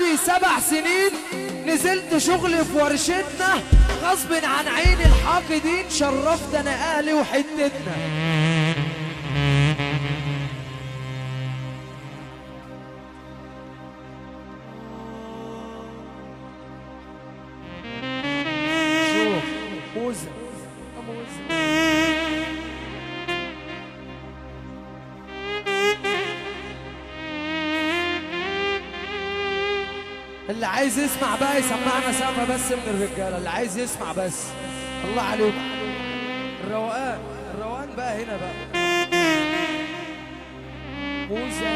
عندي 7 سنين نزلت شغل في ورشتنا غصب عن عين الحاقدين، شرفت انا اهلي وحتتنا. شوف موزة اللي عايز يسمع بقى يسمعنا سقفة بس من الرجالة، اللي عايز يسمع بس. الله عليكم. الروقان بقى هنا بقى. موزة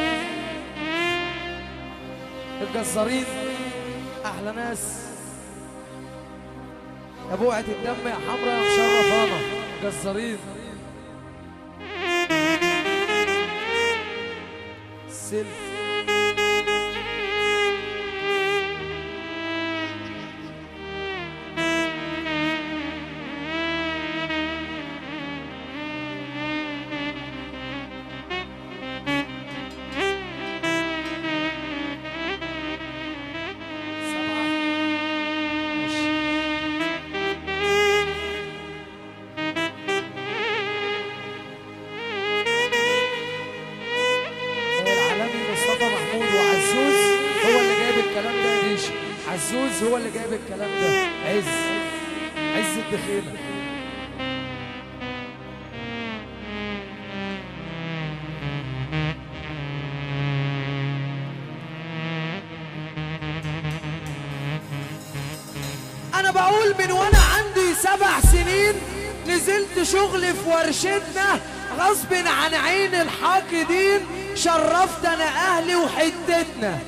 الجزارين أحلى ناس. يا بوعة الدم يا حمرا يا مشرفانا جزارين. سلف عزوز هو اللي جايب الكلام ده. عز الدخيلة. انا بقول من وانا عندي 7 سنين نزلت شغل في ورشتنا غصب عن عين الحاقدين، شرفت انا اهلي وحتتنا.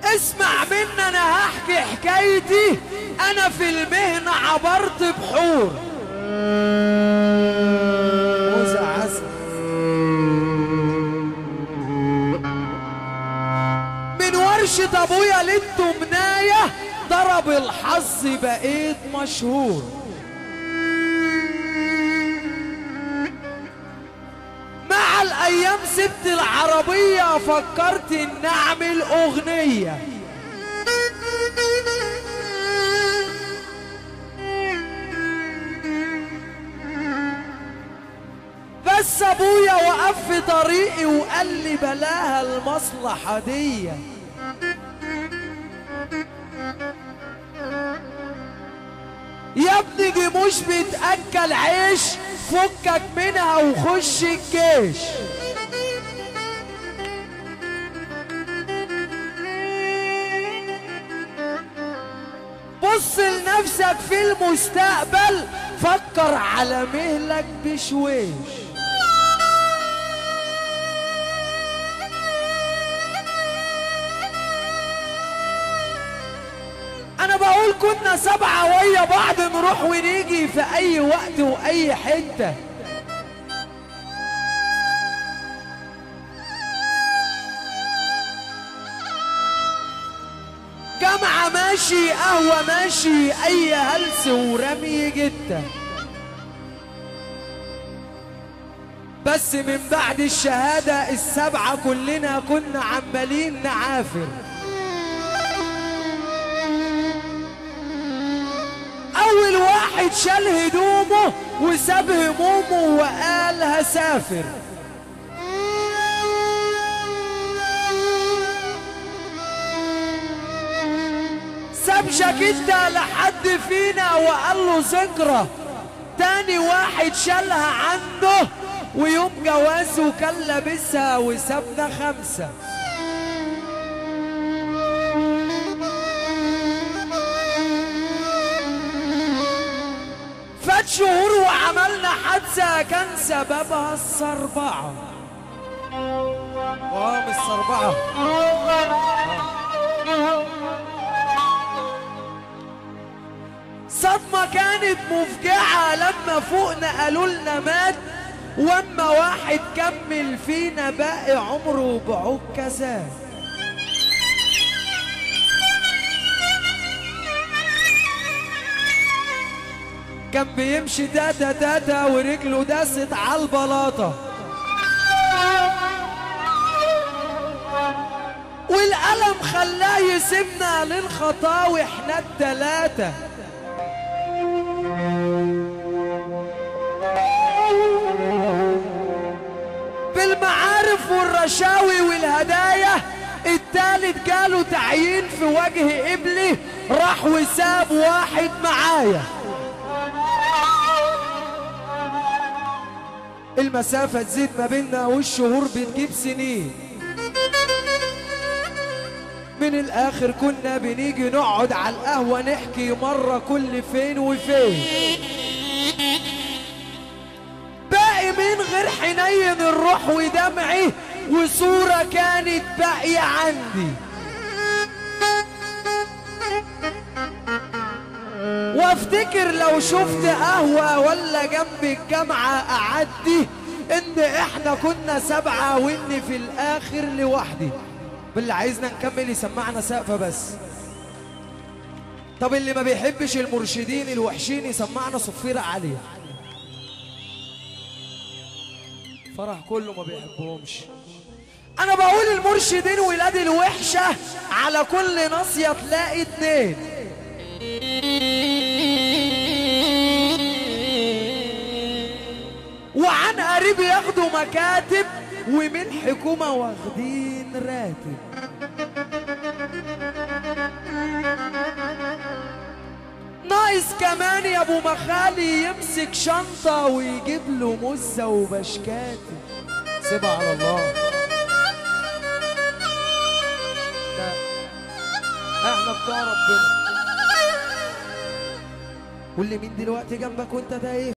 اسمع مني انا هحكي حكايتي. انا في المهنة عبرت بحور. موزة عسل. من ورشة ابويا للتمناية ضرب الحظ بقيت مشهور. مع الايام سبت العربية فكرت ان اعمل اغنية. بس ابويا وقف في طريقي وقال لي بلاها المصلحة دي. يا ابني دي مش بتأكل عيش، فكك منها وخش الجيش. بص لنفسك في المستقبل، فكر على مهلك بشويش. انا بقول كنا 7 ويا بعض نروح ونيجي في اي وقت واي حتة. جامعة ماشي، قهوة ماشي، اي هلس ورمي جدا. بس من بعد الشهادة ال7 كلنا كنا عمالين نعافر. اول واحد شال هدومه وساب همومه وقال هسافر. ساب جاكيتة لحد فينا وقال له ذكرى. تاني واحد شالها عنده ويوم جوازه كان لابسها وسابنا 5. فات شهور وعملنا حادثة كان سببها الصربعة. مش الصربعة. صدمة كانت مفجعة. لما فوقنا قالوا لنا مات، واما واحد كمل فينا باقي عمره بعكازات. كان بيمشي تاتا تاتا ورجله داست على البلاطة، والألم خلاه يسيبنا للخطاوي احنا التلاتة. بالمعارف والرشاوي والهدايا التالت جاله تعيين في وجه قبلي، راح وساب واحد معايا. المسافة تزيد ما بيننا والشهور بتجيب سنين، من الآخر كنا بنيجي نقعد على القهوة نحكي مرة كل فين وفين، باقي من غير حنين الروح ودمعي وصورة كانت باقية عندي. وافتكر لو شفت قهوة ولا جنب الجامعة أعدي إن إحنا كنا 7 وإني في الآخر لوحدي. باللي عايزنا نكمل يسمعنا سقفة بس. طب اللي ما بيحبش المرشدين الوحشين يسمعنا صفيرة عالية. فرح كله ما بيحبهمش. أنا بقول المرشدين ولاد الوحشة على كل ناصية تلاقي 2. وعن قريب ياخدوا مكاتب ومن حكومة واخدين راتب. ناقص كمان يا ابو مخالي يمسك شنطة ويجيب له مزة وبشكاتب. سيبها على الله. لا احنا بتوع ربنا. قول لي مين دلوقتي جنبك وانت تايه؟